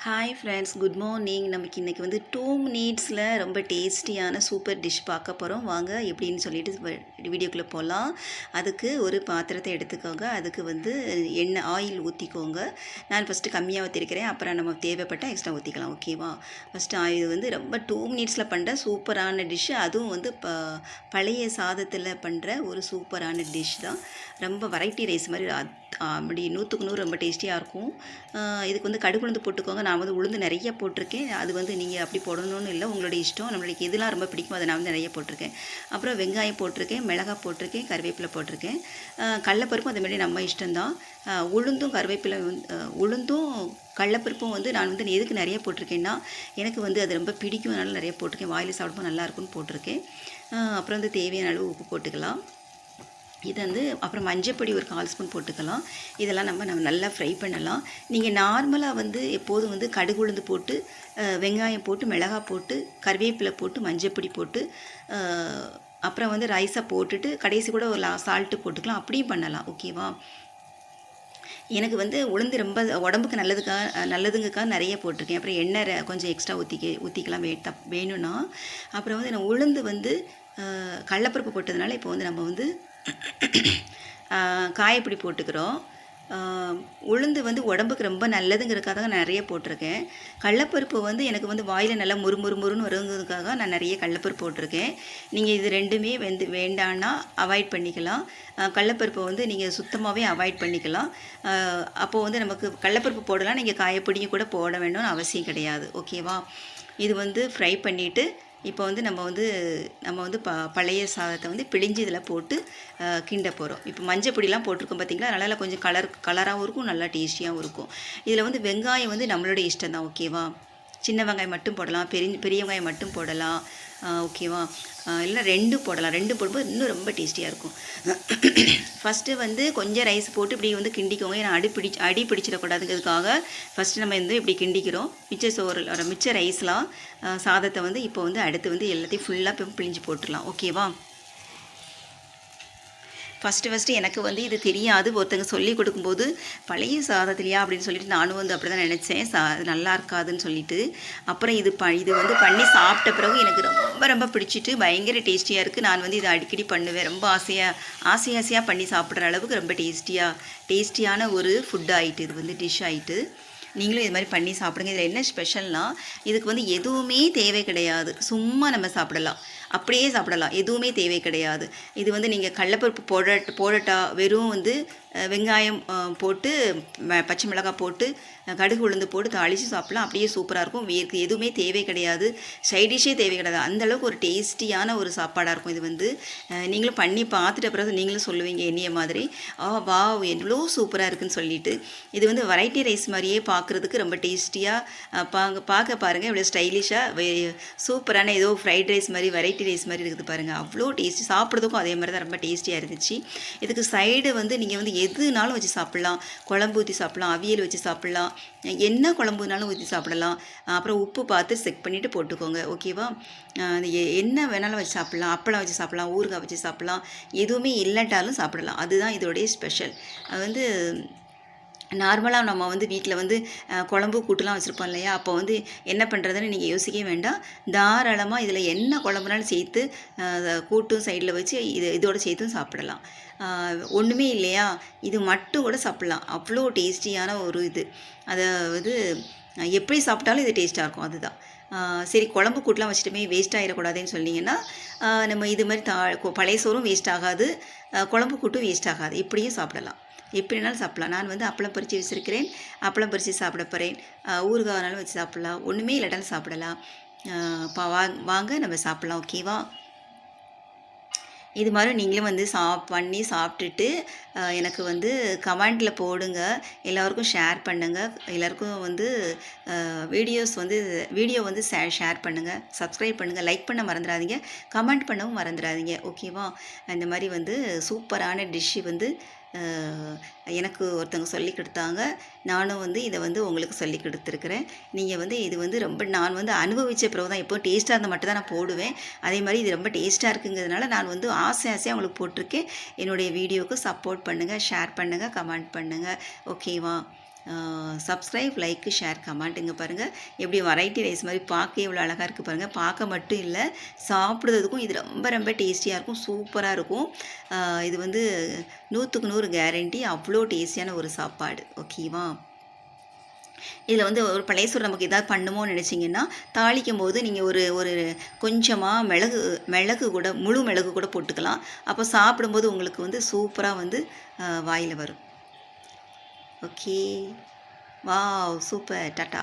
Hi friends, good morning. நமக்கு இன்றைக்கி வந்து 2 மினிட்ஸில் ரொம்ப டேஸ்டியான சூப்பர் டிஷ் பார்க்க போகிறோம். வாங்க எப்படின்னு சொல்லிட்டு வீடியோக்குள்ளே போகலாம். அதுக்கு ஒரு பாத்திரத்தை எடுத்துக்கோங்க. அதுக்கு வந்து எண்ணெய் ஆயில் ஊற்றிக்கோங்க. நான் ஃபஸ்ட்டு கம்மியாக ஊற்றிருக்கிறேன், அப்புறம் நம்ம தேவைப்பட்டால் எக்ஸ்ட்ரா ஊற்றிக்கலாம். ஓகேவா? ஃபஸ்ட்டு ஆயில் வந்து ரொம்ப 2 மினிட்ஸில் பண்ணுற சூப்பரான டிஷ்ஷு. அதுவும் வந்து பழைய சாதத்தில் பண்ணுற ஒரு சூப்பரான டிஷ் தான். ரொம்ப வெரைட்டி ரைஸ் மாதிரி அப்படி 100க்கு 100 ரொம்ப டேஸ்டியாக இருக்கும். இதுக்கு வந்து கடுகு உளுந்து போட்டுக்கோங்க. நான் வந்து உளுந்து நிறைய போட்டிருக்கேன். அது வந்து நீங்கள் அப்படி போடணும்னு இல்லை, உங்களோட இஷ்டம். நம்மளுக்கு எதெல்லாம் ரொம்ப பிடிக்குமோ அதை நான் வந்து நிறைய போட்டிருக்கேன். அப்புறம் வெங்காயம் போட்டிருக்கேன், மிளகாய் போட்டிருக்கேன், கருவேப்பிலை போட்டிருக்கேன். கடலப்பருப்பும் அதே மாதிரி நம்ம இஷ்டம்தான். உளுந்தும் கருவேப்பிலை உளுந்தும் கடலப்பருப்பும் வந்து நான் வந்து எதுக்கு நிறைய போட்டிருக்கேன்னா, எனக்கு வந்து அது ரொம்ப பிடிக்கும், அதனால நிறைய போட்டிருக்கேன். வாயில் சாப்பிடும்போது நல்லாயிருக்குன்னு போட்டிருக்கேன். அப்புறம் வந்து தேவையான அளவு உப்பு போட்டுக்கலாம். இது வந்து அப்புறம் மஞ்சப்பொடி ஒரு 1/4 ஸ்பூன் போட்டுக்கலாம். இதெல்லாம் நம்ம நல்லா ஃப்ரை பண்ணலாம். நீங்கள் நார்மலாக வந்து எப்போதும் வந்து கடுகு உளுந்து போட்டு வெங்காயம் போட்டு மிளகாய் போட்டு கருவேப்பிலை போட்டு மஞ்சப்பொடி போட்டு அப்புறம் வந்து ரைஸை போட்டுட்டு கடைசி கூட ஒரு சால்ட்டு போட்டுக்கலாம். அப்படியும் பண்ணலாம். ஓகேவா? எனக்கு வந்து உளுந்து ரொம்ப உடம்புக்கு நல்லதுங்கக்காக நிறைய போட்டிருக்கேன். அப்புறம் எண்ணெய் கொஞ்சம் எக்ஸ்ட்ரா ஊற்றிக்கலாம் வேணும்னா. அப்புறம் வந்து நான் உளுந்து வந்து கடலப்பருப்பு போட்டதுனால இப்போ வந்து நம்ம வந்து காயப்பொடி போட்டுக்கிறோம். உளுந்து வந்து உடம்புக்கு ரொம்ப நல்லதுங்கிறதுக்காக தான் நிறைய போட்டிருக்கேன். கடலப்பருப்பு வந்து எனக்கு வந்து வாயில் நல்லா முறுமுறுன்னு வருங்கிறதுக்காக நான் நிறைய கடலப்பருப்பு போட்டிருக்கேன். நீங்கள் இது ரெண்டுமே வேண்டான்னா அவாய்ட் பண்ணிக்கலாம். கடலப்பருப்பை வந்து நீங்கள் சுத்தமாகவே அவாய்ட் பண்ணிக்கலாம். அப்போது வந்து நமக்கு கடலப்பருப்பு போடலாம், நீங்கள் காயப்பொடியும் கூட போட வேணும்னு அவசியம் கிடையாது. ஓகேவா? இது வந்து ஃப்ரை பண்ணிவிட்டு இப்போ வந்து நம்ம வந்து பழைய சாதத்தை வந்து பிழிஞ்சு இதில் போட்டு கிண்ட போகிறோம். இப்போ மஞ்சள் பொடிலாம் போட்டிருக்கோம் பார்த்தீங்களா, அதனால் கொஞ்சம் கலராகவும் இருக்கும், நல்லா டேஸ்டியாகவும் இருக்கும். இதில் வந்து வெங்காயம் வந்து நம்மளோட இஷ்டம் தான். ஓகேவா? சின்ன வெங்காயம் மட்டும் போடலாம், பெரிய வெங்காயம் மட்டும் போடலாம். ஓகேவா? இல்லை 2 போடலாம். 2 போடும்போது இன்னும் ரொம்ப டேஸ்டியாக இருக்கும். ஃபஸ்ட்டு வந்து கொஞ்சம் ரைஸ் போட்டு இப்படி வந்து கிண்டிக்கோங்க. ஏன்னா அடி பிடிச்சிடக்கூடாதுங்கிறதுக்காக ஃபஸ்ட்டு நம்ம வந்து இப்படி கிண்டிக்கிறோம். மிச்ச ரைஸ்லாம் சாதத்தை வந்து இப்போ வந்து அடுத்து வந்து எல்லாத்தையும் ஃபுல்லாக பிழிஞ்சு போட்டுடலாம். ஓகேவா? ஃபஸ்ட்டு எனக்கு வந்து இது தெரியாது. ஒருத்தங்க சொல்லி கொடுக்கும்போது பழைய சாதத்துலையா அப்படின்னு சொல்லிட்டு நானும் வந்து அப்படி தான் நினச்சேன். அது நல்லா இருக்காதுன்னு சொல்லிட்டு. அப்புறம் இது வந்து பண்ணி சாப்பிட்ட பிறகு எனக்கு ரொம்ப பிடிச்சிட்டு பயங்கர டேஸ்டியாக இருக்குது. நான் வந்து இதை அடிக்கடி பண்ணுவேன். ரொம்ப ஆசையாக பண்ணி சாப்பிட்ற அளவுக்கு ரொம்ப டேஸ்டியான ஒரு ஃபுட் ஆகிட்டு, இது வந்து டிஷ் ஆகிட்டு. நீங்களும் இது மாதிரி பண்ணி சாப்பிடுங்க. இதில் என்ன ஸ்பெஷல்னால், இதுக்கு வந்து எதுவுமே தேவை கிடையாது. சும்மா நம்ம சாப்பிடலாம், அப்படியே சாப்பிடலாம். எதுவுமே தேவை கிடையாது. இது வந்து நீங்கள் கடலப்பருப்பு போடட்டா வெறும் வந்து வெங்காயம் போட்டு பச்சை மிளகாய் போட்டு கடுகு உளுந்து போட்டு தாளித்து சாப்பிட்லாம். அப்படியே சூப்பராக இருக்கும். வேறு எதுவுமே தேவை கிடையாது, சைடிஷ்ஷே தேவை கிடையாது. அந்தளவுக்கு ஒரு டேஸ்டியான ஒரு சாப்பாடாக இருக்கும். இது வந்து நீங்களும் பண்ணி பார்த்துட்ட பிறகு நீங்களும் சொல்லுவீங்க என்னைய மாதிரி, வா எவ்வளோ சூப்பராக இருக்குதுன்னு சொல்லிட்டு. இது வந்து வெரைட்டி ரைஸ் மாதிரியே பார்க்குறதுக்கு ரொம்ப டேஸ்டியாக பார்க்க பாருங்கள். இவ்வளோ ஸ்டைலிஷாக சூப்பரான ஏதோ ஃப்ரைட் ரைஸ் மாதிரி வெரைட்டி ரைஸ் மாதிரி இருக்குது பாருங்கள். அவ்வளோ டேஸ்டி, சாப்பிட்றதுக்கும் அதே மாதிரி தான் ரொம்ப டேஸ்டியாக இருந்துச்சு. இதுக்கு சைடு வந்து நீங்கள் வந்து எதுனாலும் வச்சு சாப்பிட்லாம். குழம்பு ஊற்றி சாப்பிட்லாம், அவியல் வச்சு சாப்பிட்லாம், என்ன குழம்புனாலும் ஊற்றி சாப்பிடலாம். அப்புறம் உப்பு பார்த்து செக் பண்ணிவிட்டு போட்டுக்கோங்க. ஓகேவா? என்ன வேணாலும் வச்சு சாப்பிட்லாம். அப்பளம் வச்சு சாப்பிட்லாம், ஊறுகாய் வச்சு சாப்பிட்லாம், எதுவுமே இல்லட்டாலும் சாப்பிடலாம். அதுதான் இதோடைய ஸ்பெஷல். அது வந்து நார்மலாக நம்ம வந்து வீட்டில் வந்து குழம்பு கூட்டுலாம் வச்சுருப்போம் இல்லையா, அப்போ வந்து என்ன பண்ணுறதுன்னு நீங்கள் யோசிக்கவே வேண்டாம். தாராளமாக இதில் என்ன குழம்புனாலும் சேர்த்து கூட்டும் சைடில் வச்சு இதோடு சேர்த்தும் சாப்பிடலாம். ஒன்றுமே இல்லையா, இது மட்டும் கூட சாப்பிட்லாம். அவ்வளோ டேஸ்டியான ஒரு இது. அதாவது எப்படி சாப்பிட்டாலும் இது டேஸ்ட்டாக இருக்கும். அதுதான். சரி, குழம்பு கூட்டெலாம் வச்சுட்டுமே வேஸ்ட் ஆகிடக்கூடாதுன்னு சொன்னீங்கன்னா, நம்ம இது மாதிரி பழைய சோறும் வேஸ்ட் ஆகாது, குழம்பு கூட்டும் வேஸ்ட் ஆகாது. இப்படியும் சாப்பிடலாம், எப்படினாலும் சாப்பிட்லாம். நான் வந்து அப்பளம் பறித்து வச்சுருக்கிறேன், அப்பளம் பறித்து சாப்பிட போகிறேன். ஊறுகாய்னாலும் வச்சு சாப்பிட்லாம், ஒன்றுமே இல்லாட்டாலும் சாப்பிடலாம். வாங்க நம்ம சாப்பிட்லாம். ஓகேவா? இது மாதிரி நீங்களும் வந்து பண்ணி சாப்பிட்டுட்டு எனக்கு வந்து கமெண்டில் போடுங்க. எல்லோருக்கும் ஷேர் பண்ணுங்கள். எல்லோருக்கும் வந்து வீடியோ வந்து ஷேர் பண்ணுங்கள், சப்ஸ்கிரைப் பண்ணுங்கள், லைக் பண்ண மறந்துடாதீங்க, கமெண்ட் பண்ணவும் மறந்துடாதீங்க. ஓகேவா? இந்த மாதிரி வந்து சூப்பரான டிஷ்ஷு வந்து எனக்கு ஒருத்தவங்க சொல்லி கொடுத்தாங்க. நானும் வந்து இதை வந்து உங்களுக்கு சொல்லி கொடுத்துருக்குறேன். நீங்கள் வந்து இது வந்து ரொம்ப நான் வந்து அனுபவித்த பிறகு தான், எப்போ டேஸ்ட்டாக இருந்தால் மட்டும் தான் நான் போடுவேன். அதே மாதிரி இது ரொம்ப டேஸ்ட்டாக இருக்குங்கிறதுனால நான் வந்து ஆசையாக உங்களுக்கு போட்டிருக்கேன். என்னுடைய வீடியோவுக்கு சப்போர்ட் பண்ணுங்கள், ஷேர் பண்ணுங்கள், கமெண்ட் பண்ணுங்கள். ஓகேவா? சப்ஸ்கிரைப், லைக், ஷேர், கமெண்ட்டுங்க. பாருங்கள் எப்படி வெரைட்டி ரைஸ் மாதிரி பார்க்க எவ்வளோ அழகாக இருக்குது பாருங்கள். பார்க்க மட்டும் இல்லை, சாப்பிட்றதுக்கும் இது ரொம்ப ரொம்ப டேஸ்டியாக இருக்கும், சூப்பராக இருக்கும். இது வந்து 100க்கு 100 கேரண்டி. அவ்வளோ டேஸ்டியான ஒரு சாப்பாடு. ஓகேவா? இதில் வந்து ஒரு பழைய சோறு நமக்கு எதாவது பண்ணுமோன்னு நினச்சிங்கன்னா, தாளிக்கும் போது நீங்கள் ஒரு ஒரு கொஞ்சமாக மிளகு கூட, முழு மிளகு கூட போட்டுக்கலாம். அப்போ சாப்பிடும்போது உங்களுக்கு வந்து சூப்பராக வந்து வாயில் வரும். Okay, wow, super, tata.